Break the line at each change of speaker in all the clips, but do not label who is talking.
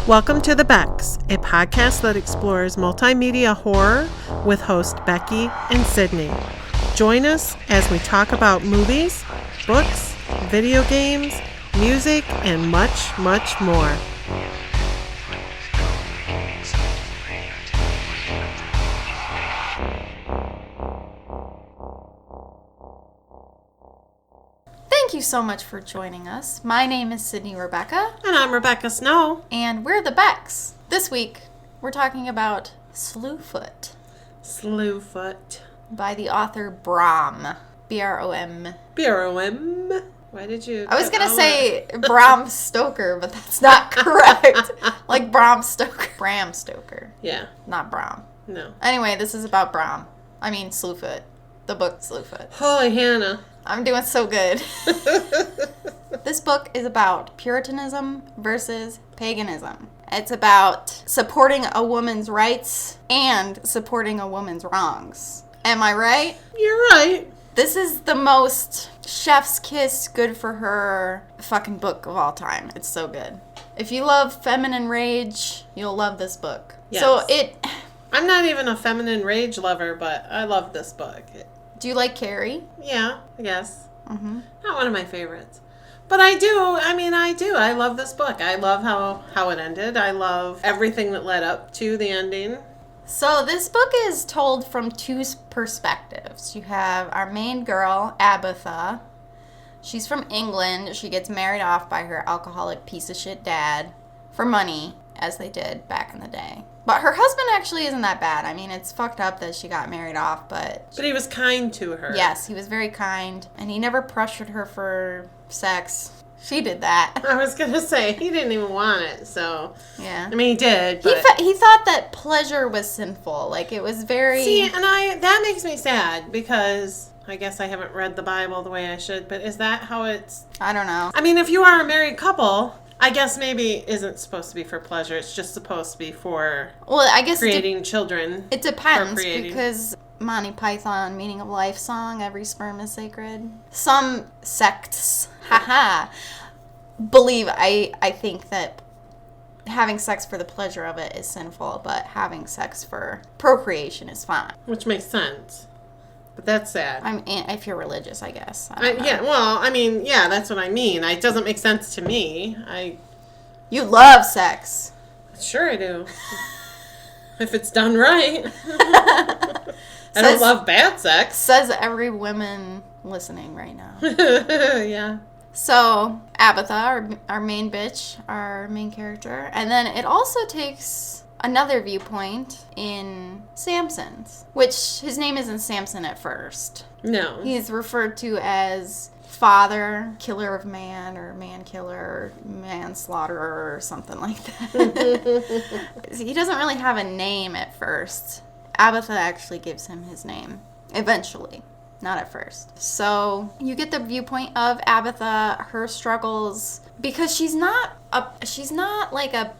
Welcome to The Becks, a podcast that explores multimedia horror with host Becky and Sydney. Join us as we talk about movies, books, video games, music, and much, much more.
Thank you so much for joining us. My name is Sydney Rebecca.
And I'm Rebecca Snow.
And we're the Becks. This week, we're talking about Slewfoot.
Slewfoot.
By the author Brom. B-R-O-M.
B-R-O-M. Why did you...
I was going to say Bram Stoker, but that's not correct. Like Bram Stoker. Bram Stoker.
Yeah.
Not Brom.
No.
Anyway, this is about Brom. I mean Slewfoot. The book Slewfoot.
Holy Hannah.
I'm doing so good. This book is about Puritanism versus paganism. It's about supporting a woman's rights and supporting a woman's wrongs. Am I right?
You're right.
This is the most chef's kiss, good for her fucking book of all time. It's so good. If you love feminine rage, you'll love this book.
Yes.
So
I'm not even a feminine rage lover, but I love this book.
Do you like Carrie?
Yeah, I guess.
Mm-hmm.
Not one of my favorites. But I do. I love this book. I love how it ended. I love everything that led up to the ending.
So this book is told from two perspectives. You have our main girl, Abitha. She's from England. She gets married off by her alcoholic piece of shit dad for money, as they did back in the day. But her husband actually isn't that bad. I mean, it's fucked up that she got married off, but...
But he was kind to her.
Yes, he was very kind. And he never pressured her for sex. She did that.
I was going to say, he didn't even want it, so...
Yeah.
I mean, he did, but...
He thought that pleasure was sinful. Like, it was very...
See, and that makes me sad, because... I guess I haven't read the Bible the way I should, but is that how it's...
I don't know.
I mean, if you are a married couple... I guess maybe it isn't supposed to be for pleasure. It's just supposed to be for creating children.
It depends, because Monty Python Meaning of Life song, every sperm is sacred. Some sects, believe, I think that having sex for the pleasure of it is sinful, but having sex for procreation is fine.
Which makes sense. But that's sad.
I mean, if you're religious, I guess.
Yeah, that's what I mean. It doesn't make sense to me.
You love sex.
Sure I do. If it's done right. I don't love bad sex.
Says every woman listening right now.
Yeah.
So, Abitha, our main bitch, our main character. And then it also takes... another viewpoint in Samson's, which his name isn't Samson at first.
No.
He's referred to as father, killer of man, or man killer, or manslaughterer, or something like that. He doesn't really have a name at first. Abitha actually gives him his name, eventually. Not at first. So you get the viewpoint of Abitha, her struggles, because she's not like a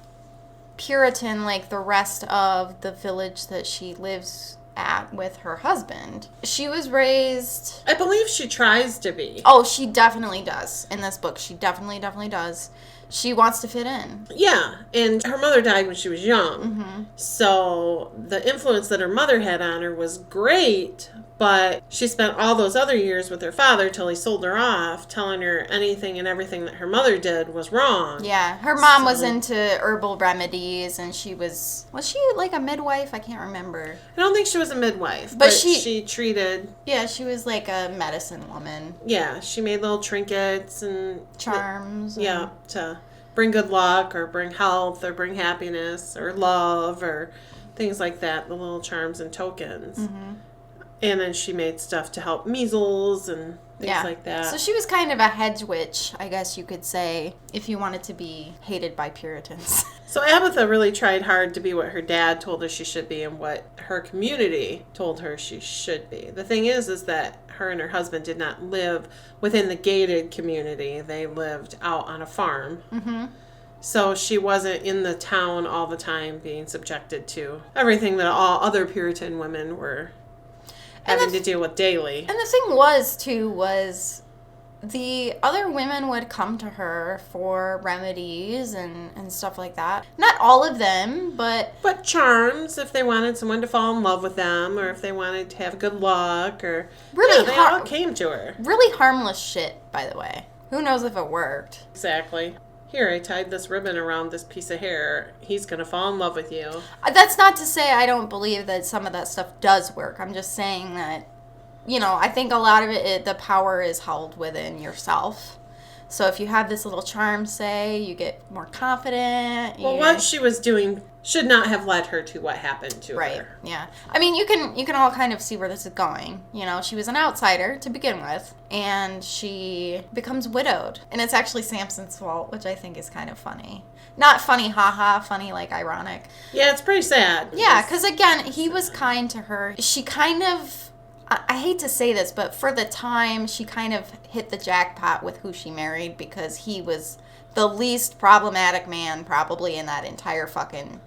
Puritan like the rest of the village that she lives at with her husband. She was raised...
I believe she tries to be.
Oh, she definitely does. In this book, she definitely does. She wants to fit in.
Yeah, and her mother died when she was young.
Mm-hmm.
So the influence that her mother had on her was great, but she spent all those other years with her father till he sold her off, telling her anything and everything that her mother did was wrong.
Yeah, her mom was into herbal remedies, and she was she like a midwife? I can't remember.
I don't think she was a midwife, but she treated...
Yeah, she was like a medicine woman.
Yeah, she made little trinkets and...
charms.
Yeah, to bring good luck or bring health or bring happiness or love or things like that, the little charms and tokens.
Mm-hmm.
And then she made stuff to help measles and things like that.
So she was kind of a hedge witch, I guess you could say, if you wanted to be hated by Puritans.
So Abitha really tried hard to be what her dad told her she should be and what her community told her she should be. The thing is that her and her husband did not live within the gated community. They lived out on a farm. Mm-hmm. So she wasn't in the town all the time being subjected to everything that all other Puritan women were having to deal with daily.
And the thing was the other women would come to her for remedies and stuff like that. Not all of them, but
charms, if they wanted someone to fall in love with them, or if they wanted to have good luck, or
really
they all came to her.
Really harmless shit, by the way. Who knows if it worked?
Exactly. Here, I tied this ribbon around this piece of hair. He's going to fall in love with you.
That's not to say I don't believe that some of that stuff does work. I'm just saying that, I think a lot of the power is held within yourself. So if you have this little charm, say, you get more confident.
Well, what she was doing should not have led her to what happened to her.
Right, yeah. I mean, you can all kind of see where this is going. She was an outsider to begin with, and she becomes widowed. And it's actually Samson's fault, which I think is kind of funny. Not funny, haha, funny, like, ironic.
Yeah, it's pretty sad.
Yeah, because, again, he was kind to her. She kind of... I hate to say this, but for the time, she kind of hit the jackpot with who she married because he was the least problematic man probably in that entire fucking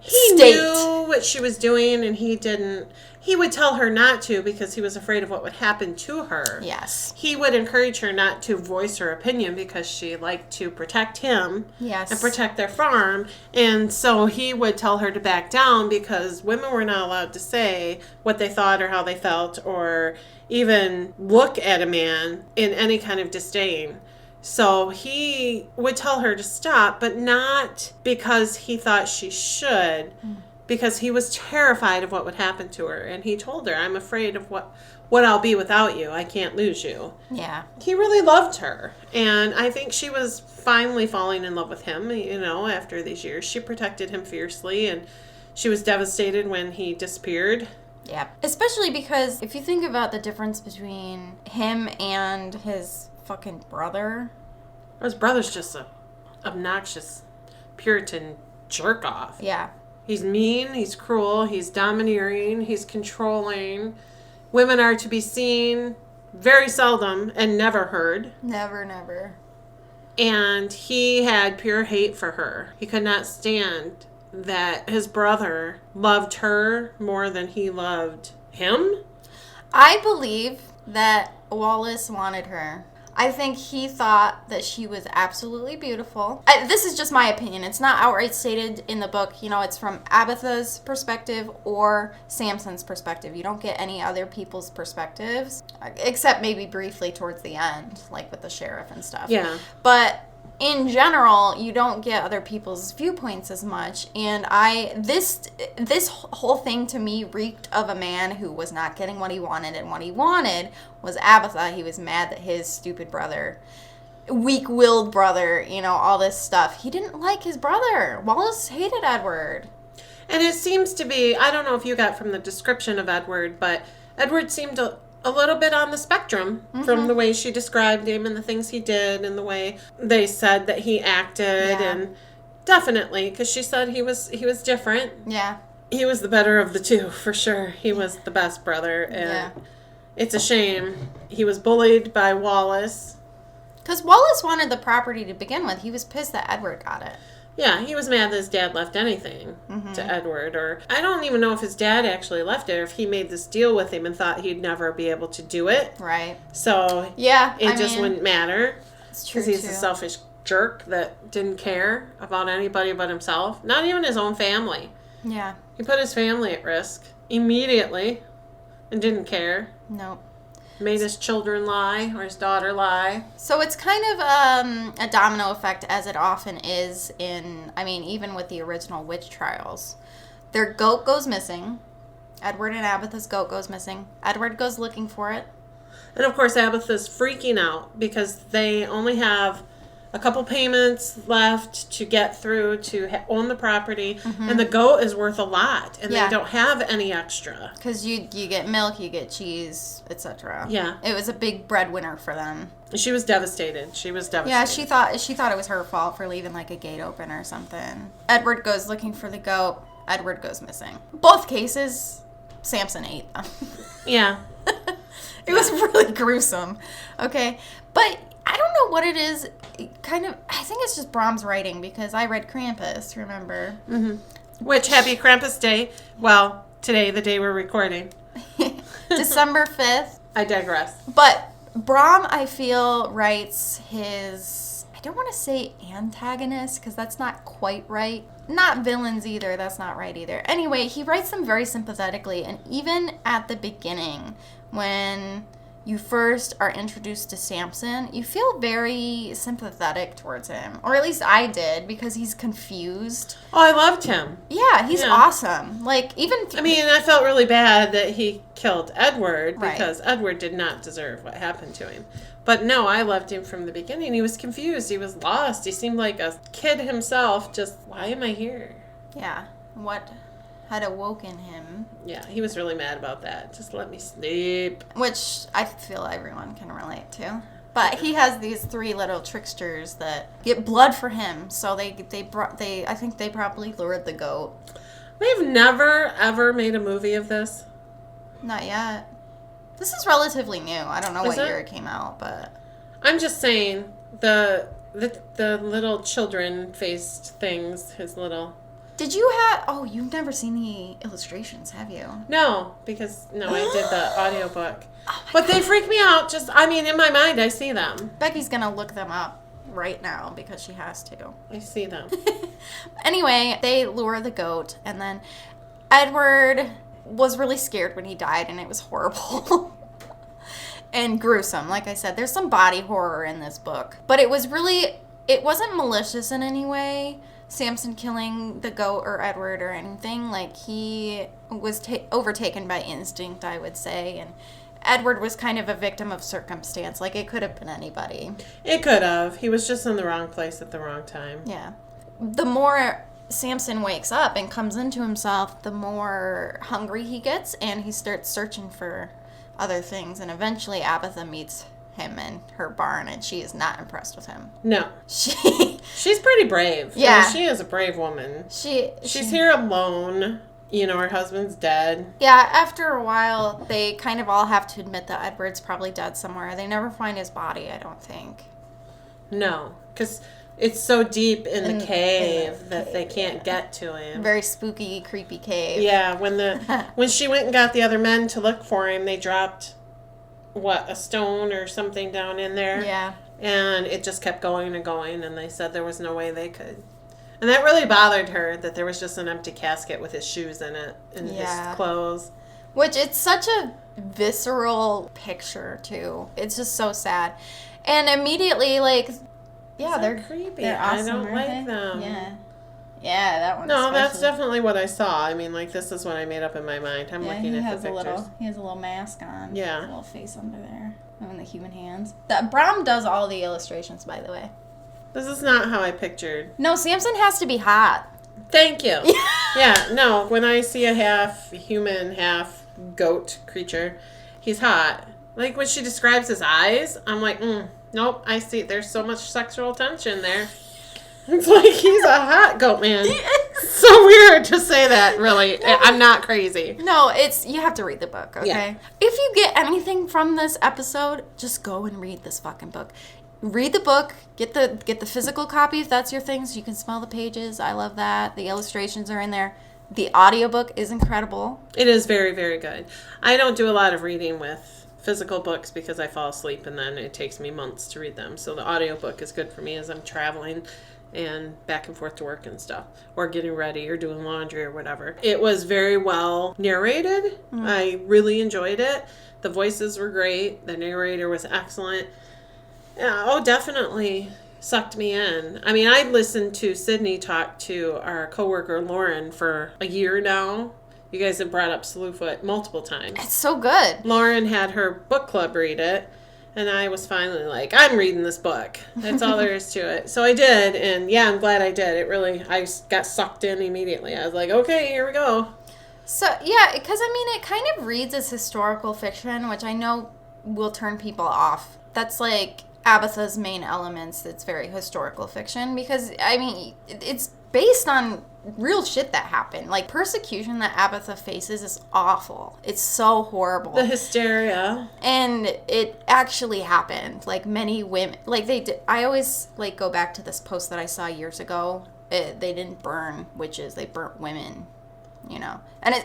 state.
He knew what she was doing, and he didn't. He would tell her not to because he was afraid of what would happen to her.
Yes.
He would encourage her not to voice her opinion because she liked to protect him.
Yes.
And protect their farm. And so he would tell her to back down because women were not allowed to say what they thought or how they felt or even look at a man in any kind of disdain. So he would tell her to stop, but not because he thought she should, because he was terrified of what would happen to her. And he told her, I'm afraid of what I'll be without you. I can't lose you.
Yeah.
He really loved her. And I think she was finally falling in love with him, after these years. She protected him fiercely, and she was devastated when he disappeared.
Yeah. Especially because if you think about the difference between him and his fucking brother.
His brother's just a obnoxious Puritan jerk-off.
Yeah.
He's mean, he's cruel, he's domineering, he's controlling. Women are to be seen very seldom and never heard.
Never.
And he had pure hate for her. He could not stand that his brother loved her more than he loved him.
I believe that Wallace wanted her. I think he thought that she was absolutely beautiful. This is just my opinion. It's not outright stated in the book. It's from Abitha's perspective or Samson's perspective. You don't get any other people's perspectives, except maybe briefly towards the end, like with the sheriff and stuff.
Yeah.
But in general, you don't get other people's viewpoints as much. And this whole thing to me reeked of a man who was not getting what he wanted, and what he wanted was Abitha. He was mad that his stupid brother, weak-willed brother, all this stuff. He didn't like his brother. Wallace hated Edward.
And it seems to be, I don't know if you got from the description of Edward, but Edward seemed a little bit on the spectrum from the way she described him and the things he did and the way they said that he acted.
Yeah.
And definitely, because she said he was different.
Yeah.
He was the better of the two, for sure. He was the best brother. And it's a shame. He was bullied by Wallace.
Because Wallace wanted the property to begin with. He was pissed that Edward got it.
Yeah, he was mad that his dad left anything to Edward. Or I don't even know if his dad actually left it or if he made this deal with him and thought he'd never be able to do it.
Right.
So it wouldn't matter.
It's true,
because he's a selfish jerk that didn't care about anybody but himself. Not even his own family.
Yeah.
He put his family at risk immediately and didn't care.
Nope.
Made his children lie or his daughter lie.
So it's kind of a domino effect, as it often is even with the original witch trials. Their goat goes missing. Edward and Abitha's goat goes missing. Edward goes looking for it.
And of course, Abitha's freaking out because they only have a couple payments left to get through to own the property, and the goat is worth a lot, and they don't have any extra.
Because you get milk, you get cheese, etc.
Yeah.
It was a big breadwinner for them.
She was devastated.
Yeah, she thought it was her fault for leaving like a gate open or something. Edward goes looking for the goat. Edward goes missing. Both cases, Samson ate them.
Yeah.
It was really gruesome. Okay. But I don't know what it is. I think it's just Brom's writing because I read Krampus, remember?
Mm-hmm. Which, happy Krampus Day. Well, today, the day we're recording.
December 5th.
I digress.
But Brom, I feel, writes his, I don't want to say antagonist, because that's not quite right. Not villains either, that's not right either. Anyway, he writes them very sympathetically, and even at the beginning, when you first are introduced to Samson, you feel very sympathetic towards him. Or at least I did, because he's confused.
Oh, I loved him.
Yeah, he's awesome. Like, even...
I felt really bad that he killed Edward,
Right.
because Edward did not deserve what happened to him. But no, I loved him from the beginning. He was confused. He was lost. He seemed like a kid himself. Just, why am I here?
Yeah, what had awoken him.
Yeah, he was really mad about that. Just let me sleep.
Which I feel everyone can relate to. But he has these 3 little tricksters that get blood for him. So I think they probably lured the goat.
They've never, ever made a movie of this.
Not yet. This is relatively new. I don't know
Is
what
it?
year it came out, but...
I'm just saying, the little children-faced things, his little...
Did you have... Oh, you've never seen the illustrations, have you?
No, because, no, I did the audiobook. But they freak me out. Just, in my mind, I see them.
Becky's gonna look them up right now because she has to.
I see them.
Anyway, they lure the goat, and then Edward was really scared when he died, and it was horrible. And gruesome. Like I said, there's some body horror in this book. But it wasn't malicious in any way. Samson killing the goat or Edward or anything. Like, he was overtaken by instinct, I would say, and Edward was kind of a victim of circumstance. Like, it could have been anybody.
It could have. He was just in the wrong place at the wrong time.
Yeah. The more Samson wakes up and comes into himself, the more hungry he gets, and he starts searching for other things, and eventually Abitha meets him in her barn, and she is not impressed with him.
No.
She's
pretty brave.
Yeah.
She is a brave woman. She's
she
here alone. Her husband's dead.
Yeah, after a while, they kind of all have to admit that Edward's probably dead somewhere. They never find his body, I don't think.
No, because it's so deep in the cave that they can't get to him.
Very spooky, creepy cave.
Yeah, when she went and got the other men to look for him, they dropped, a stone or something down in there?
Yeah.
And it just kept going and going, and they said there was no way they could. And that really bothered her, that there was just an empty casket with his shoes in it and his clothes.
Which, it's such a visceral picture, too. It's just so sad. And immediately, they're
creepy.
They're awesome,
I don't like
they?
them.
Yeah. Yeah, that one.
No,
especially.
that's definitely what I saw. This is what I made up in my mind. I'm looking at the pictures.
He has a little mask on.
Yeah.
A little face under there. And the human hands. Brom does all the illustrations, by the way.
This is not how I pictured.
No, Samson has to be hot.
Thank you. Yeah, no, when I see a half human, half goat creature, he's hot. Like, when she describes his eyes, I'm like, nope, I see. There's so much sexual tension there. It's like he's a hot goat man. So weird to say that, really. I'm not crazy.
No, you have to read the book, okay?
Yeah.
If you get anything from this episode, just go and read this fucking book. Read the book, get the physical copy if that's your thing, so you can smell the pages. I love that. The illustrations are in there. The audiobook is incredible.
It is very, very good. I don't do a lot of reading with physical books because I fall asleep and then it takes me months to read them. So the audiobook is good for me as I'm traveling and back and forth to work and stuff, or getting ready or doing laundry or whatever. It was very well narrated. I really enjoyed it. The voices were great. The narrator was excellent. Yeah, definitely sucked me in. I listened to Sydney talk to our coworker Lauren for a year now. You guys have brought up Slewfoot multiple times.
It's so good.
Lauren had her book club read it, and I was finally like, I'm reading this book. That's all there is to it. So I did, and yeah, I'm glad I did. I got sucked in immediately. I was like, okay, here we go.
So, yeah, because, it kind of reads as historical fiction, which I know will turn people off. That's like Abitha's main elements. It's very historical fiction because, it's based on real shit that happened. Like, persecution that Abitha faces is awful. It's so horrible.
The hysteria.
And it actually happened. Like, many women, they did. I always, go back to this post that I saw years ago. They didn't burn witches. They burnt women. you know. And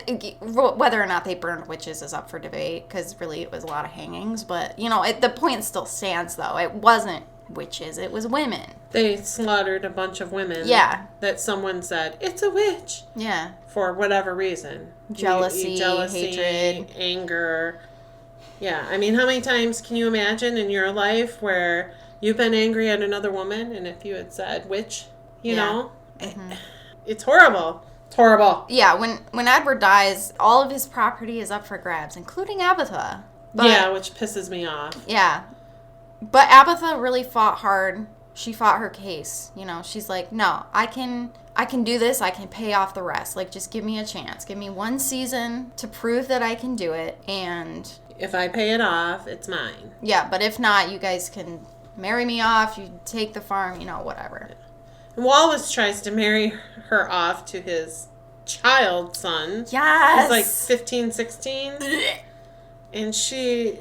whether or not they burned witches is up for debate, because really it was a lot of hangings. But, you know, the point still stands, though. It wasn't witches, it was women.
They slaughtered a bunch of women.
Yeah.
That someone said, it's a witch.
Yeah.
For whatever reason.
Jealousy, hatred.
Anger. Yeah. I mean, how many times can you imagine in your life where you've been angry at another woman, and if you had said witch, you know? Mm-hmm. It's horrible. It's horrible.
Yeah, when Edward dies, all of his property is up for grabs, including Abitha. But,
yeah, which pisses me off.
Yeah. But Abitha really fought hard. She fought her case. You know, she's like, no, I can do this. I can pay off the rest. Like, just give me a chance. Give me one season to prove that I can do it. And
if I pay it off, it's mine.
Yeah, but if not, you guys can marry me off. You take the farm, you know, whatever.
And Wallace tries to marry her off to his child son.
Yes.
He's like 15, 16. And she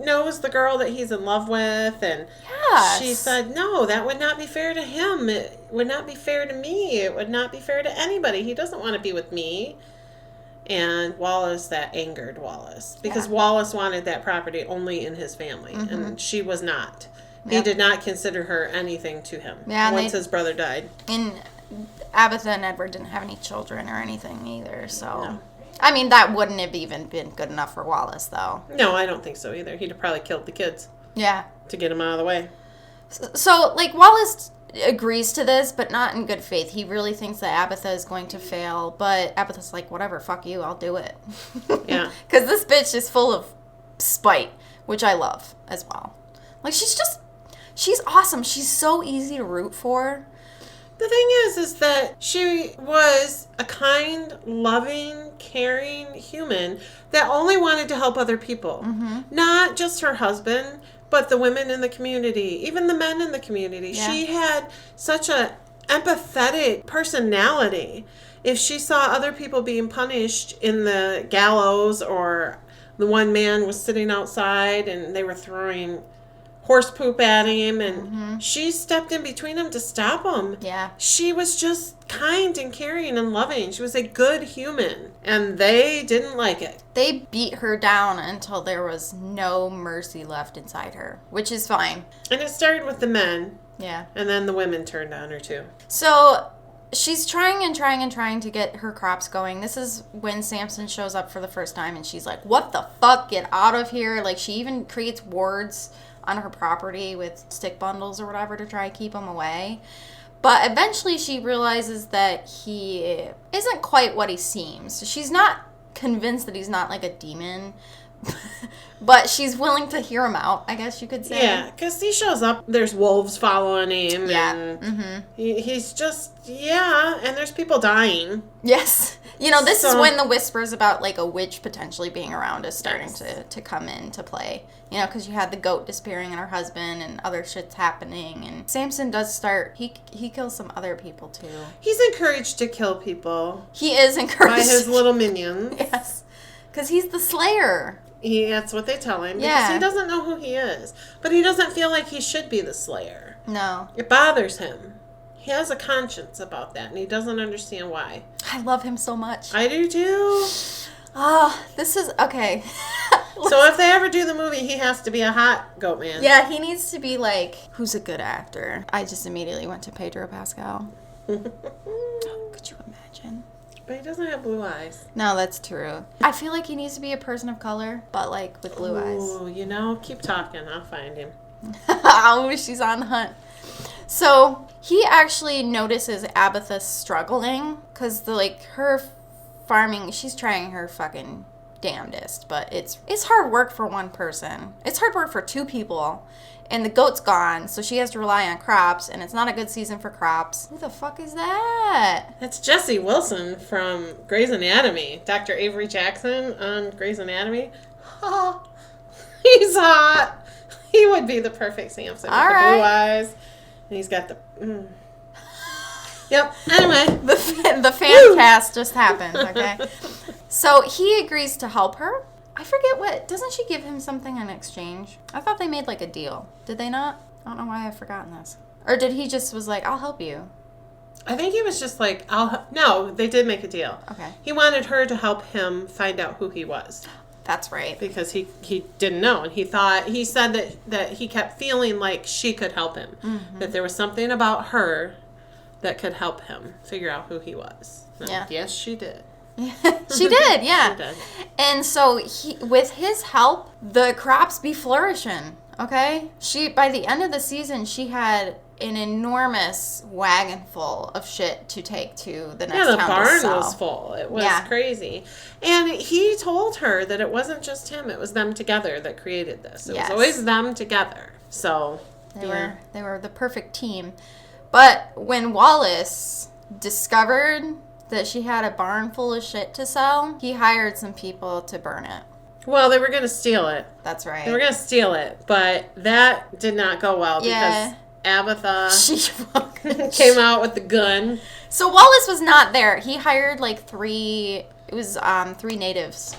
knows the girl that he's in love with, and she said, no, that would not be fair to him. It would not be fair to me. It would not be fair to anybody. He doesn't want to be with me. And that angered Wallace, because Wallace wanted that property only in his family, and she was not. He did not consider her anything to him once his brother died.
And Abitha and Edward didn't have any children or anything either, so... No. I mean, that wouldn't have even been good enough for Wallace, though.
No, I don't think so either. He'd have probably killed the kids.
Yeah.
To get them out of the way.
So, like, Wallace agrees to this, but not in good faith. He really thinks that Abitha is going to fail, but Abitha's like, whatever, fuck you, I'll do it.
Yeah.
Because this bitch is full of spite, which I love as well. Like, she's awesome. She's so easy to root for.
The thing is that she was a kind, loving, caring human that only wanted to help other people. Mm-hmm. Not just her husband, but the women in the community, even the men in the community. Yeah. She had such a empathetic personality. If she saw other people being punished in the gallows, or the one man was sitting outside and they were throwing horse poop at him, and she stepped in between them to stop him.
Yeah.
She was just kind and caring and loving. She was a good human, and they didn't like it.
They beat her down until there was no mercy left inside her, which is fine.
And it started with the men.
Yeah.
And then the women turned on her too.
So she's trying to get her crops going. This is when Samson shows up for the first time, and she's like, what the fuck? Get out of here. Like, she even creates wards on her property with stick bundles or whatever to try to keep him away. But eventually she realizes that he isn't quite what he seems. She's not convinced that he's not like a demon, but she's willing to hear him out, I guess you could say.
Yeah, because he shows up, there's wolves following him.
Yeah.
And he's just, and there's people dying.
Yes. You know, this is when the whispers about, like, a witch potentially being around is starting to come into play. You know, because you had the goat disappearing and her husband and other shit's happening. And Samson does start, he kills some other people, too.
He's encouraged to kill people.
He is encouraged.
By his little minions.
Yes. Because he's the slayer.
That's what they tell him. Because he doesn't know who he is. But he doesn't feel like he should be the slayer.
No.
It bothers him. He has a conscience about that, and he doesn't understand why.
I love him so much.
I do, too.
Oh, this is... Okay.
So if they ever do the movie, he has to be a hot goat man.
Yeah, he needs to be like... Who's a good actor? I just immediately went to Pedro Pascal. Could you imagine?
But he doesn't have blue eyes.
No, that's true. I feel like he needs to be a person of color, but like with blue eyes.
Oh, you know, keep talking. I'll find him.
Oh, she's on the hunt. So he actually notices Abitha struggling because her farming, she's trying her fucking damnedest, but it's hard work for one person. It's hard work for two people, and the goat's gone, so she has to rely on crops, and it's not a good season for crops. Who the fuck is that?
That's Jesse Wilson from Grey's Anatomy. Dr. Avery Jackson on Grey's Anatomy. Oh, he's hot. He would be the perfect Samson with the blue eyes. And he's got the... Yep. Anyway.
The fan cast just happened, okay? So he agrees to help her. I forget what... Doesn't she give him something in exchange? I thought they made like a deal. Did they not? I don't know why I've forgotten this. Or did he just was like, I'll help you?
I think he was just like, no, they did make a deal.
Okay.
He wanted her to help him find out who he was.
That's right.
Because he didn't know. And he said that he kept feeling like she could help him. Mm-hmm. That there was something about her that could help him figure out who he was. And
yeah.
Yes, she did.
She did, yeah.
She did.
And so with his help, the crops be flourishing, okay? By the end of the season, she had an enormous wagon full of shit to take to the next town to sell.
Yeah, the barn was full. It was crazy. And he told her that it wasn't just him, it was them together that created this. It was always them together. So
they were the perfect team. But when Wallace discovered that she had a barn full of shit to sell, he hired some people to burn it.
Well, they were going to steal it.
That's right.
They were going to steal it, but that did not go well because Abitha came out with the gun.
So Wallace was not there. He hired like three natives.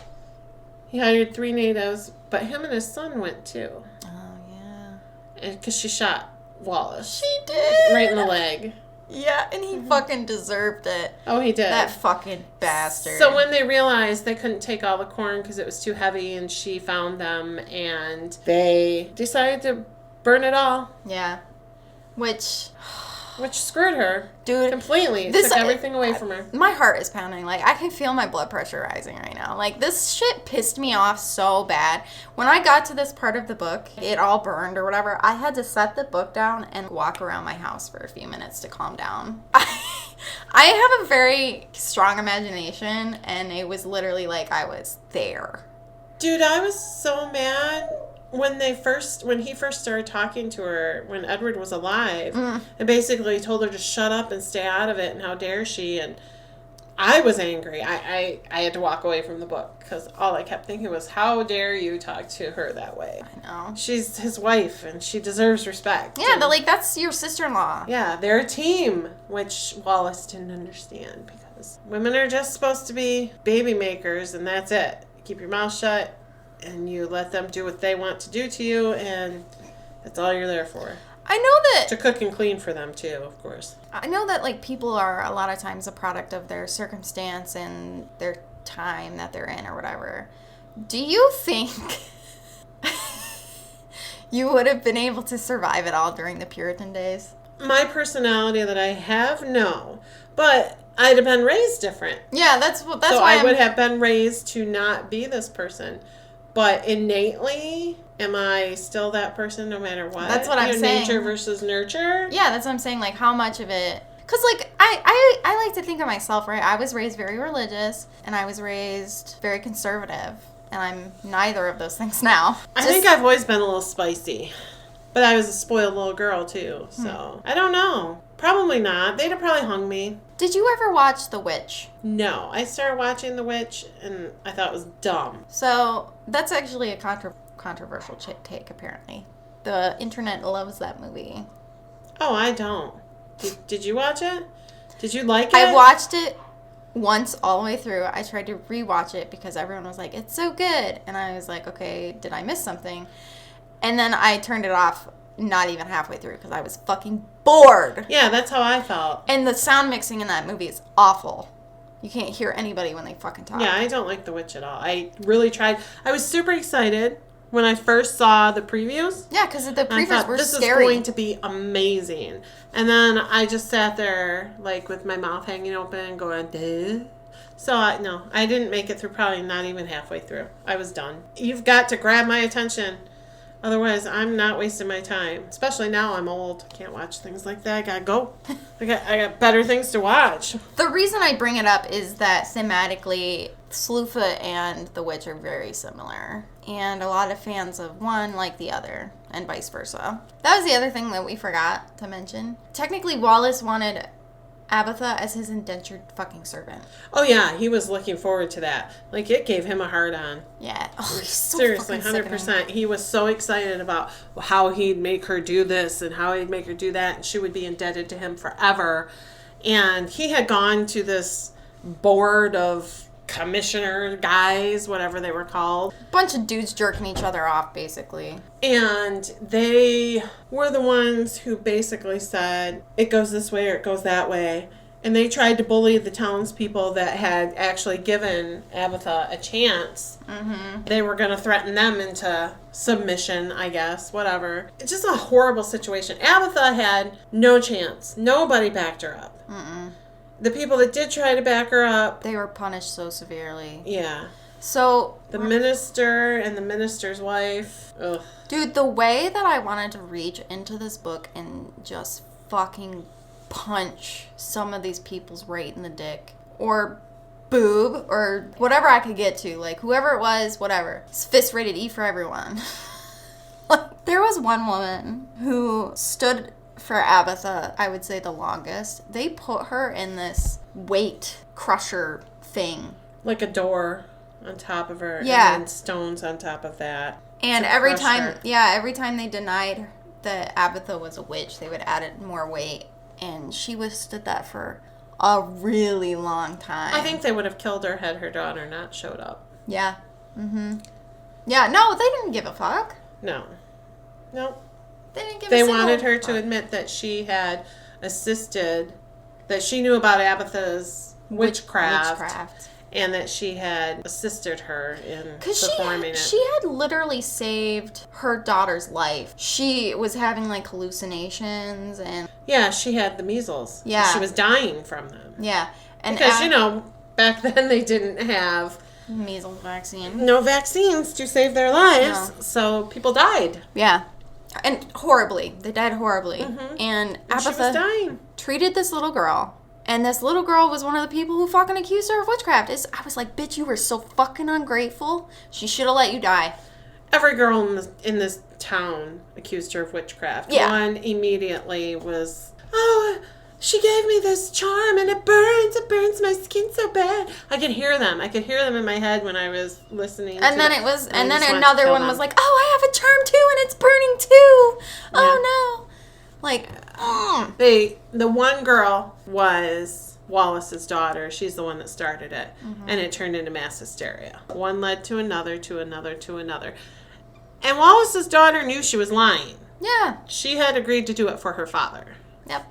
He hired 3 natives, but him and his son went too.
Oh, yeah.
Because she shot Wallace.
She did.
Right in the leg.
Yeah, and he fucking deserved it.
Oh, he did.
That fucking bastard.
So when they realized they couldn't take all the corn because it was too heavy, and she found them, and they decided to burn it all.
Yeah. Which
screwed her.
Dude.
Completely. It took everything away from her.
My heart is pounding. Like, I can feel my blood pressure rising right now. Like, this shit pissed me off so bad. When I got to this part of the book, it all burned or whatever, I had to set the book down and walk around my house for a few minutes to calm down. I have a very strong imagination, and it was literally like I was there.
Dude, I was so mad when he first started talking to her when Edward was alive, and basically told her to shut up and stay out of it, and how dare she, and I was angry. I had to walk away from the book because all I kept thinking was, how dare you talk to her that way?
I know.
She's his wife and she deserves respect.
Yeah, but like, that's your sister-in-law.
Yeah, they're a team, which Wallace didn't understand because women are just supposed to be baby makers, and that's it. Keep your mouth shut and you let them do what they want to do to you, and that's all you're there for.
I know that...
To cook and clean for them, too, of course.
I know that, like, people are a lot of times a product of their circumstance and their time that they're in or whatever. Do you think you would have been able to survive it all during the Puritan days?
My personality that I have, no. But I'd have been raised different.
Yeah, that's
so
why
I would have been raised to not be this person. But innately, am I still that person no matter what?
That's what I'm saying.
Nature versus nurture?
Yeah, that's what I'm saying. Like, how much of it... Because, like, I like to think of myself, right? I was raised very religious, and I was raised very conservative. And I'm neither of those things now.
I think I've always been a little spicy. But I was a spoiled little girl, too. So, I don't know. Probably not. They'd have probably hung me.
Did you ever watch The Witch?
No. I started watching The Witch, and I thought it was dumb.
So, that's actually a controversial take, apparently. The internet loves that movie.
Oh, I don't. Did you watch it? Did you like it?
I watched it once all the way through. I tried to rewatch it because everyone was like, it's so good. And I was like, okay, did I miss something? And then I turned it off not even halfway through because I was fucking bored.
Yeah, that's how I felt.
And the sound mixing in that movie is awful. You can't hear anybody when they fucking talk.
Yeah, I don't like The Witch at all. I really tried. I was super excited when I first saw the previews.
Yeah, because the previews were
this
scary.
Is going to be amazing. And then I just sat there, like, with my mouth hanging open, going, duh. So, I didn't make it through, probably not even halfway through. I was done. You've got to grab my attention. Otherwise, I'm not wasting my time. Especially now I'm old. I can't watch things like that. I gotta go. I got better things to watch.
The reason I bring it up is that thematically, Slewfoot and The Witch are very similar. And a lot of fans of one like the other, and vice versa. That was the other thing that we forgot to mention. Technically, Wallace wanted Abitha as his indentured fucking servant.
Oh, yeah. He was looking forward to that. Like, it gave him a hard on.
Yeah. Oh, he's so
seriously,
fucking
100%. He was so excited about how he'd make her do this and how he'd make her do that, and she would be indebted to him forever. And he had gone to this board of commissioner guys, whatever they were called.
Bunch of dudes jerking each other off, basically.
And they were the ones who basically said, it goes this way or it goes that way. And they tried to bully the townspeople that had actually given Abitha a chance. Mm-hmm. They were going to threaten them into submission, I guess, whatever. It's just a horrible situation. Abitha had no chance. Nobody backed her up. Mm-mm. The people that did try to back her up,
they were punished so severely.
Yeah.
So
the minister and the minister's wife. Ugh.
Dude, the way that I wanted to reach into this book and just fucking punch some of these people's right in the dick or boob or whatever I could get to, like whoever it was, whatever. It's fist rated E for everyone. Like, there was one woman who stood for Abitha, I would say the longest. They put her in this weight crusher thing,
like a door on top of her,
yeah,
and then stones on top of that.
And every time they denied that Abitha was a witch, they would add more weight. And she withstood that for a really long time.
I think they would have killed her had her daughter not showed up.
Yeah. Mm-hmm. Yeah, no, they didn't give a fuck.
No. Nope.
They didn't give
They
a single
wanted her
fuck.
to admit that she had assisted, that she knew about Abitha's witchcraft. And that she had assisted her in performing it.
She had literally saved her daughter's life. She was having, like, hallucinations and...
Yeah, she had the measles.
Yeah.
She was dying from them.
Yeah. And
because, back then they didn't have...
measles vaccine.
No vaccines to save their lives. No. So people died.
Yeah. And horribly. They died horribly. Mm-hmm. And Abitha
she was dying.
Treated this little girl. And this little girl was one of the people who fucking accused her of witchcraft. I was like, bitch, you were so fucking ungrateful. She should have let you die.
Every girl in this town accused her of witchcraft.
Yeah.
One immediately was, oh, she gave me this charm and it burns my skin so bad. I could hear them in my head when I was listening.
And then another one was like, oh, I have a charm too and it's burning too. Yeah. Oh no. Like,
the one girl was Wallace's daughter. She's the one that started it. Mm-hmm. And it turned into mass hysteria. One led to another, to another, to another. And Wallace's daughter knew she was lying.
Yeah.
She had agreed to do it for her father.
Yep.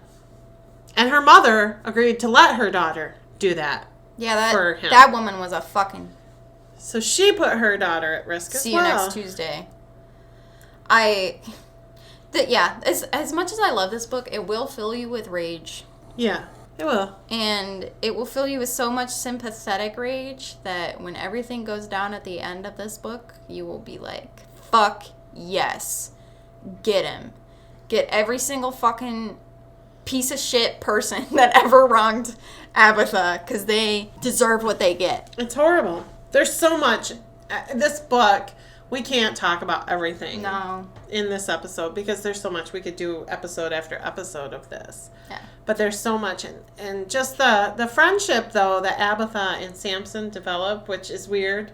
And her mother agreed to let her daughter do that.
Yeah,
for him.
That woman was a fucking...
So she put her daughter at risk as well.
See you next Tuesday. As much as I love this book, it will fill you with rage.
Yeah, it will.
And it will fill you with so much sympathetic rage that when everything goes down at the end of this book, you will be like, fuck yes. Get him. Get every single fucking piece of shit person that ever wronged Abitha, because they deserve what they get.
It's horrible. There's so much. This book... We can't talk about everything in this episode because there's so much. We could do episode after episode of this. Yeah. But there's so much. And just the friendship, though, that Abitha and Samson develop, which is weird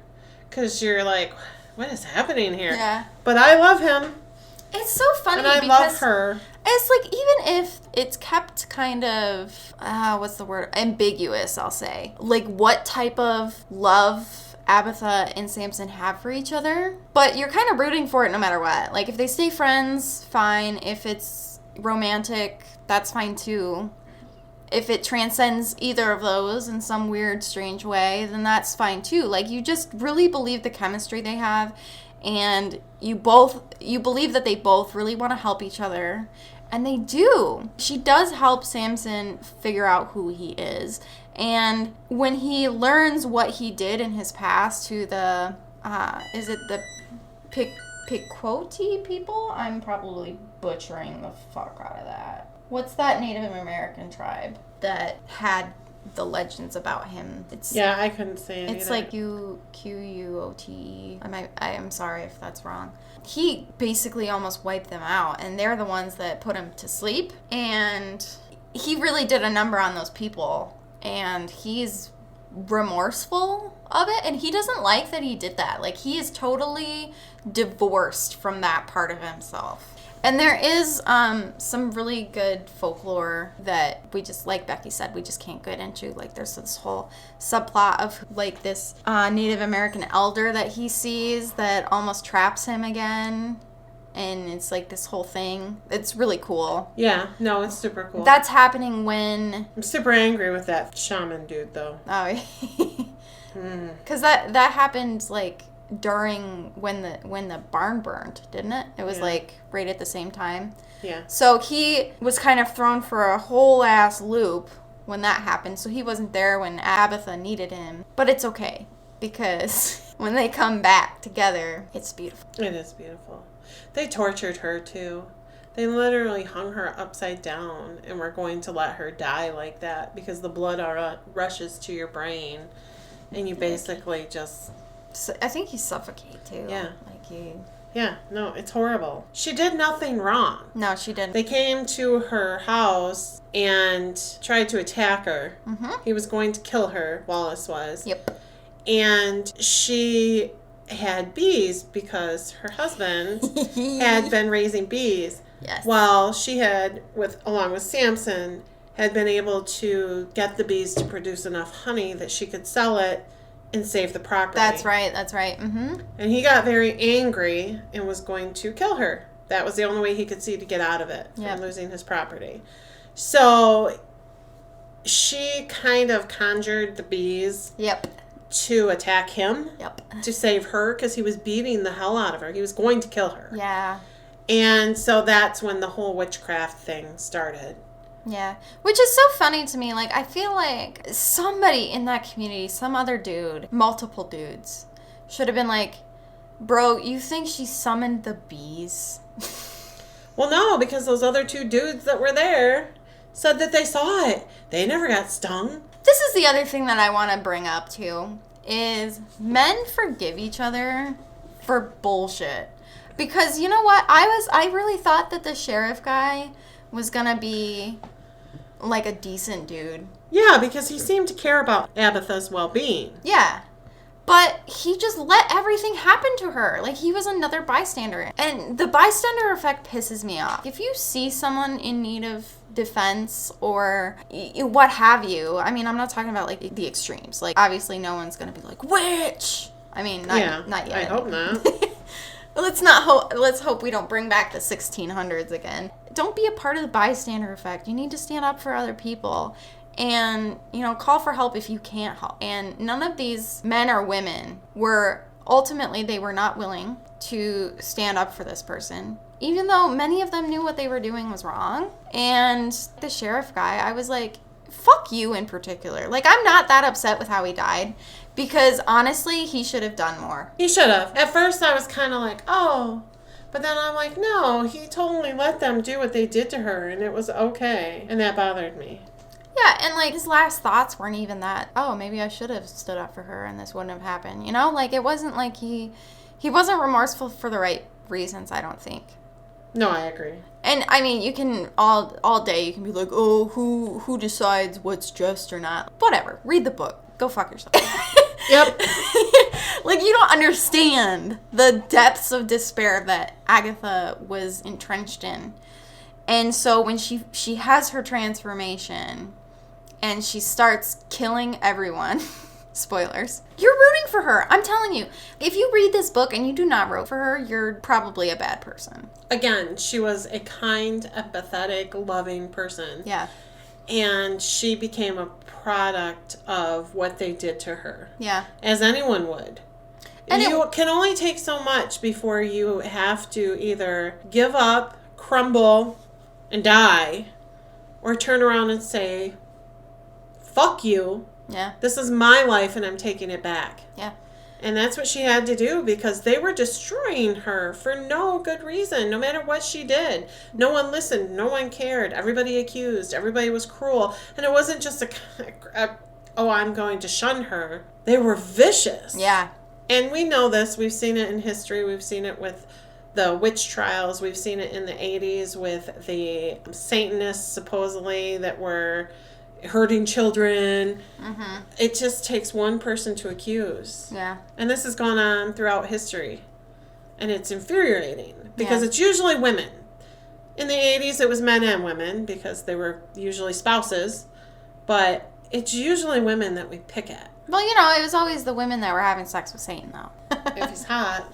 because you're like, what is happening here?
Yeah.
But I love him.
It's so funny
and I love her.
It's like, even if it's kept kind of, what's the word? Ambiguous, I'll say. Like, what type of love Abitha and Samson have for each other, but you're kind of rooting for it no matter what. Like, if they stay friends, fine. If it's romantic, that's fine too. If it transcends either of those in some weird, strange way, then that's fine too. Like, you just really believe the chemistry they have, and you believe that they both really want to help each other, and they do. She does help Samson figure out who he is. And when he learns what he did in his past to the, is it the Piquoti people? I'm probably butchering the fuck out of that. What's that Native American tribe that had the legends about him?
I couldn't say it
It's
either.
like Quote. I am sorry if that's wrong. He basically almost wiped them out, and they're the ones that put him to sleep. And he really did a number on those people. And he's remorseful of it, and he doesn't like that he did that. Like, he is totally divorced from that part of himself. And there is some really good folklore that we just, like Becky said, we just can't get into. Like, there's this whole subplot of, like, this Native American elder that he sees that almost traps him again. And it's, like, this whole thing. It's really cool.
Yeah. No, it's super cool.
That's happening when...
I'm super angry with that shaman dude, though.
Oh, because that happened, like... during when the barn burned, didn't it? It was like right at the same time.
Yeah.
So he was kind of thrown for a whole ass loop when that happened. So he wasn't there when Abitha needed him. But it's okay because when they come back together, it's beautiful.
It is beautiful. They tortured her too. They literally hung her upside down and were going to let her die like that because the blood rushes to your brain and you basically just...
I think you suffocate too.
Yeah.
Like you.
Yeah, no, it's horrible. She did nothing wrong.
No, she didn't.
They came to her house and tried to attack her.
Mm-hmm.
He was going to kill her, Wallace was.
Yep.
And she had bees because her husband had been raising bees.
Yes.
While she had, along with Samson, had been able to get the bees to produce enough honey that she could sell it and save the property.
That's right. Mm-hmm.
And he got very angry and was going to kill her. That was the only way he could see to get out of it from losing his property. So she kind of conjured the bees to attack him, to save her, because he was beating the hell out of her. He was going to kill her.
Yeah.
And so that's when the whole witchcraft thing started.
Yeah, which is so funny to me. Like, I feel like somebody in that community, some other dude, multiple dudes, should have been like, bro, you think she summoned the bees?
Well, no, because those other two dudes that were there said that they saw it. They never got stung.
This is the other thing that I want to bring up, too, is men forgive each other for bullshit. Because, you know what? I really thought that the sheriff guy was going to be... like a decent dude.
Yeah, because he seemed to care about Abitha's well-being.
Yeah. But he just let everything happen to her. Like, he was another bystander. And the bystander effect pisses me off. If you see someone in need of defense or what have you, I mean, I'm not talking about, like, the extremes. Like, obviously no one's going to be like, witch! I mean, not yet.
I hope not.
Let's hope we don't bring back the 1600s again. Don't be a part of the bystander effect. You need to stand up for other people and, call for help if you can't help. And none of these men or women ultimately they were not willing to stand up for this person, even though many of them knew what they were doing was wrong. And the sheriff guy, I was like, fuck you in particular. Like, I'm not that upset with how he died. Because, honestly, he should have done more.
He should have. At first, I was kind of like, oh. But then I'm like, no, he totally let them do what they did to her, and it was okay. And that bothered me.
Yeah, and, like, his last thoughts weren't even that, oh, maybe I should have stood up for her and this wouldn't have happened. Like, it wasn't like he wasn't remorseful for the right reasons, I don't think.
No, I agree.
And, I mean, you can, all day, you can be like, oh, who decides what's just or not? Whatever. Read the book. Go fuck yourself.
Yep.
Like, you don't understand the depths of despair that Agatha was entrenched in. And so when she has her transformation and she starts killing everyone, spoilers, you're rooting for her. I'm telling you, if you read this book and you do not root for her, you're probably a bad person.
Again, she was a kind, empathetic, loving person.
Yeah.
And she became a product of what they did to her.
Yeah.
As anyone would. And you can only take so much before you have to either give up, crumble, and die, or turn around and say, fuck you.
Yeah.
This is my life and I'm taking it back.
Yeah.
And that's what she had to do because they were destroying her for no good reason, no matter what she did. No one listened. No one cared. Everybody accused. Everybody was cruel. And it wasn't just I'm going to shun her. They were vicious.
Yeah.
And we know this. We've seen it in history. We've seen it with the witch trials. We've seen it in the 80s with the Satanists, supposedly, that were hurting children.
Mm-hmm.
It just takes one person to accuse.
Yeah.
And this has gone on throughout history. And it's infuriating because it's usually women. In the 80s, it was men and women because they were usually spouses. But it's usually women that we pick at.
Well, you know, it was always the women that were having sex with Satan, though.
If he's hot.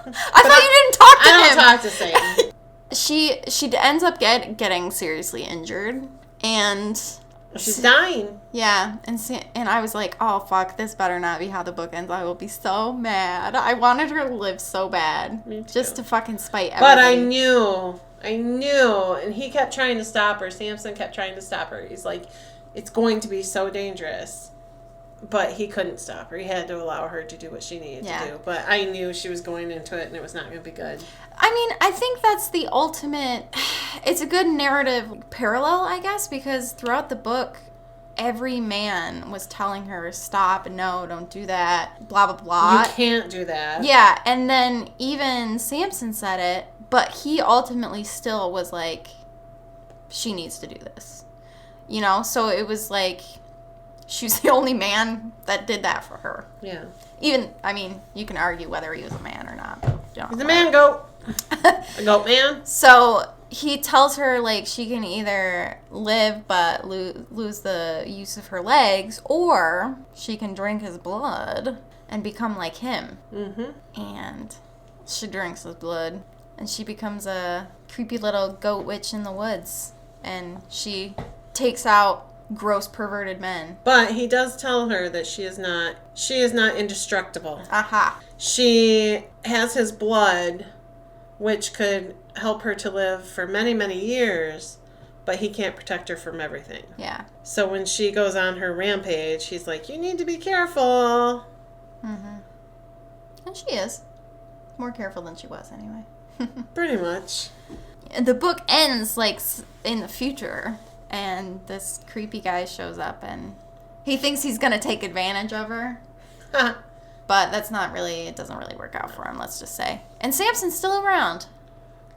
I thought you didn't talk to him.
I don't talk to Satan.
She ends up getting seriously injured, and
she's dying.
Yeah, and I was like, oh fuck, this better not be how the book ends. I will be so mad. I wanted her to live so bad, just to fucking spite everybody.
But I knew, and he kept trying to stop her. Samson kept trying to stop her. He's like, it's going to be so dangerous. But he couldn't stop her. He had to allow her to do what she needed to do. But I knew she was going into it, and it was not going to be good.
I mean, I think that's the ultimate... It's a good narrative parallel, I guess, because throughout the book, every man was telling her, stop, no, don't do that, blah, blah, blah.
You can't do that.
Yeah, and then even Samson said it, but he ultimately still was like, she needs to do this. You know? So it was like... She was the only man that did that for her.
Yeah.
Even, I mean, you can argue whether he was a man or not.
He's a man goat. A goat man.
So he tells her, like, she can either live but lose the use of her legs, or she can drink his blood and become like him. Mm-hmm. And she drinks his blood, and she becomes a creepy little goat witch in the woods. And she takes out gross perverted men.
But he does tell her that she is not indestructible.
Aha.
She has his blood, which could help her to live for many, many years, but he can't protect her from everything.
Yeah.
So when she goes on her rampage, he's like, you need to be careful.
Mm-hmm. And she is. More careful than she was anyway.
Pretty much.
The book ends, like, in the future. And this creepy guy shows up, and he thinks he's going to take advantage of her. But that's not really, it doesn't really work out for him, let's just say. And Samson's still around.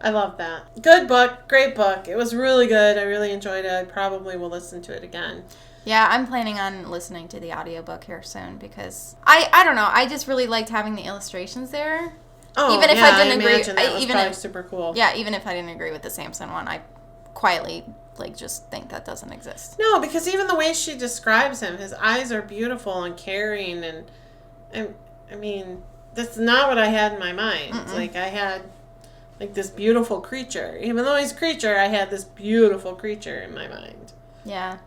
I love that. Good book. Great book. It was really good. I really enjoyed it. I probably will listen to it again.
Yeah, I'm planning on listening to the audiobook here soon because I don't know. I just really liked having the illustrations there.
Oh,
even if
yeah,
I didn't agree,
that was probably super cool.
Yeah, even if I didn't agree with the Samson one, I quietly just think that doesn't exist.
No, because even the way she describes him, his eyes are beautiful and caring, and I mean, that's not what I had in my mind.
Mm-mm.
Like, I had like this beautiful creature. Even though he's a creature, I had this beautiful creature in my mind.
Yeah.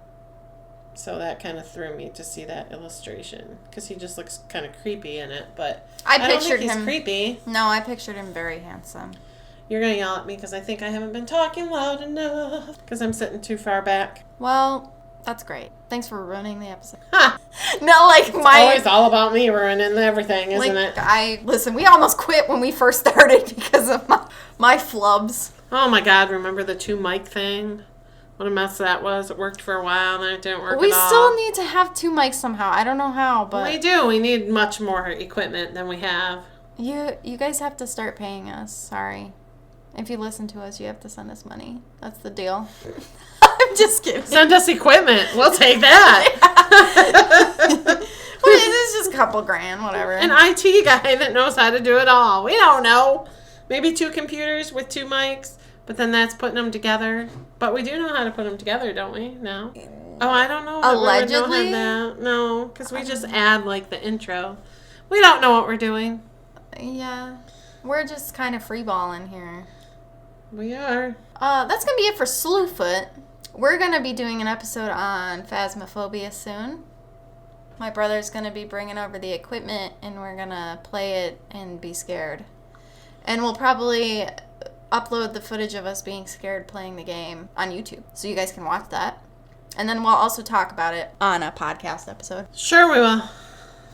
So that kind of threw me to see that illustration, because he just looks kind of creepy in it. But
I
don't
pictured
think he's
him
creepy.
No, I pictured him very handsome.
You're going to yell at me because I think I haven't been talking loud enough because I'm sitting too far back.
Well, that's great. Thanks for ruining the episode.
Ha!
No, like
It's always all about me ruining everything, isn't it?
Listen, we almost quit when we first started because of my flubs.
Oh my God, remember the 2 mic thing? What a mess that was. It worked for a while, then it didn't work at all.
We still need to have 2 mics somehow. I don't know how, but...
We do. We need much more equipment than we have.
You guys have to start paying us. Sorry. If you listen to us, you have to send us money. That's the deal. I'm just kidding.
Send us equipment. We'll take that.
Well, it's just a couple grand, whatever.
An IT guy that knows how to do it all. We don't know. Maybe 2 computers with 2 mics, but then that's putting them together. But we do know how to put them together, don't we? No. Oh, I don't know.
Allegedly?
No, because we just add, like, the intro. We don't know what we're doing.
Yeah. We're just kind of freeballing here.
We are.
That's going to be it for Slewfoot. We're going to be doing an episode on phasmophobia soon. My brother's going to be bringing over the equipment, and we're going to play it and be scared. And we'll probably upload the footage of us being scared playing the game on YouTube, so you guys can watch that. And then we'll also talk about it on a podcast episode.
Sure we will.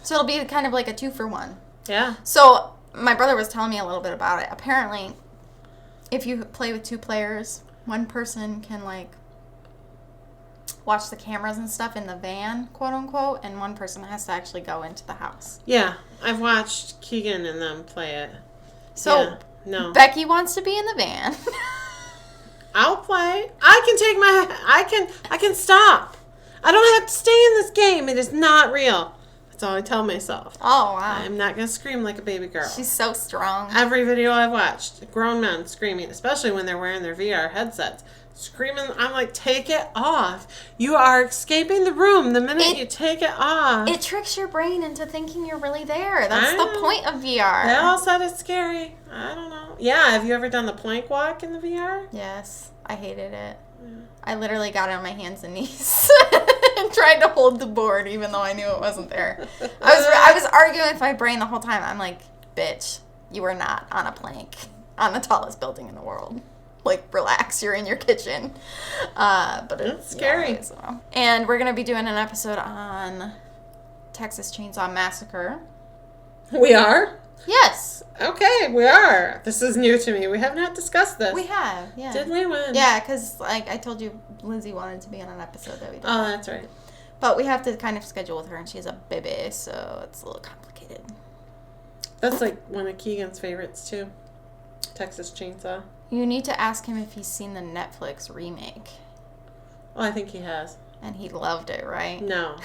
So it'll be kind of like a 2-for-1.
Yeah.
So my brother was telling me a little bit about it. Apparently, if you play with 2 players, one person can, like, watch the cameras and stuff in the van, quote unquote, and one person has to actually go into the house.
Yeah, I've watched Keegan and them play it.
So
yeah, no.
Becky wants to be in the van.
I'll play. I can stop. I don't have to stay in this game. It is not real. That's all I tell myself.
Oh, wow.
I'm not going to scream like a baby girl.
She's so strong.
Every video I've watched, grown men screaming, especially when they're wearing their VR headsets, screaming. I'm like, take it off. You are escaping the room the minute you take it off.
It tricks your brain into thinking you're really there. That's the point of VR.
They all said it's scary. I don't know. Yeah, have you ever done the plank walk in the VR?
Yes, I hated it.
Yeah.
I literally got on my hands and knees and tried to hold the board even though I knew it wasn't there. I was arguing with my brain the whole time. I'm like, bitch, you are not on a plank on the tallest building in the world. Like, relax, you're in your kitchen. But it's
scary.
Yeah, so. And we're going to be doing an episode on Texas Chainsaw Massacre.
We are?
Yes.
Okay, we are. This is new to me. We have not discussed this.
We have, yeah.
Did we? When?
Yeah, because like I told you, Lindsay wanted to be on an episode that we did.
Oh, that's right.
But we have to kind of schedule with her, and she has a baby, so it's a little complicated.
That's like one of Keegan's favorites, too. Texas Chainsaw.
You need to ask him if he's seen the Netflix remake.
Well, I think he has.
And he loved it, right?
No.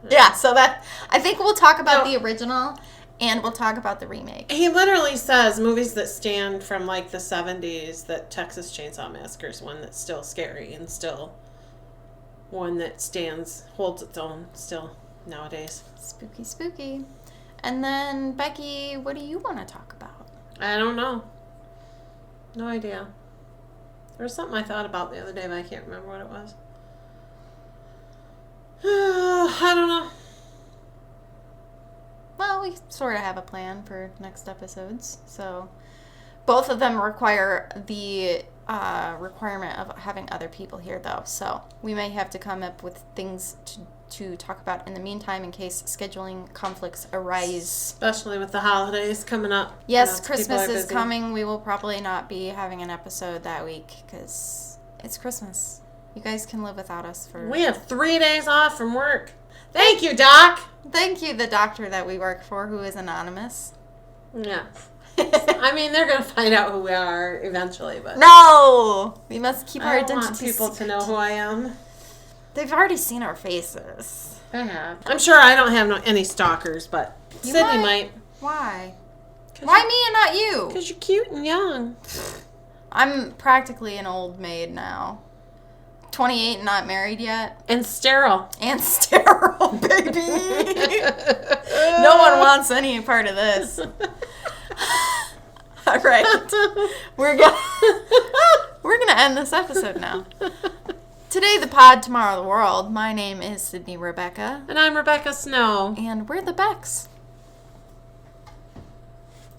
Yeah, so that I think we'll talk about the original, and we'll talk about the remake.
He literally says movies that stand from like the 70s, that Texas Chainsaw Massacre is one that's still scary and still one that holds its own still nowadays.
Spooky, spooky. And then, Becky, what do you want to talk about?
I don't know. No idea. There was something I thought about the other day, but I can't remember what it was. I don't know.
Well, we sort of have a plan for next episodes. So, both of them require the requirement of having other people here, though. So, we may have to come up with things to talk about in the meantime in case scheduling conflicts arise.
Especially with the holidays coming up.
Yes, Christmas is coming. We will probably not be having an episode that week because it's Christmas. You guys can live without us for...
We have 3 days off from work. Thank you, Doc.
Thank you, the doctor that we work for, who is anonymous.
Yeah. I mean, they're going to find out who we are eventually, but...
No! We must keep our identity
I don't want people to know who I am.
They've already seen our faces.
I have. I'm sure I don't have any stalkers, but Sydney might.
Why? Why me and not you?
Because you're cute and young.
I'm practically an old maid now. 28 and not married yet.
And sterile.
And sterile, baby. No one wants any part of this. All right. We're gonna end this episode now. Today the pod, tomorrow the world. My name is Sydney Rebecca.
And I'm Rebecca Snow.
And we're the Becks.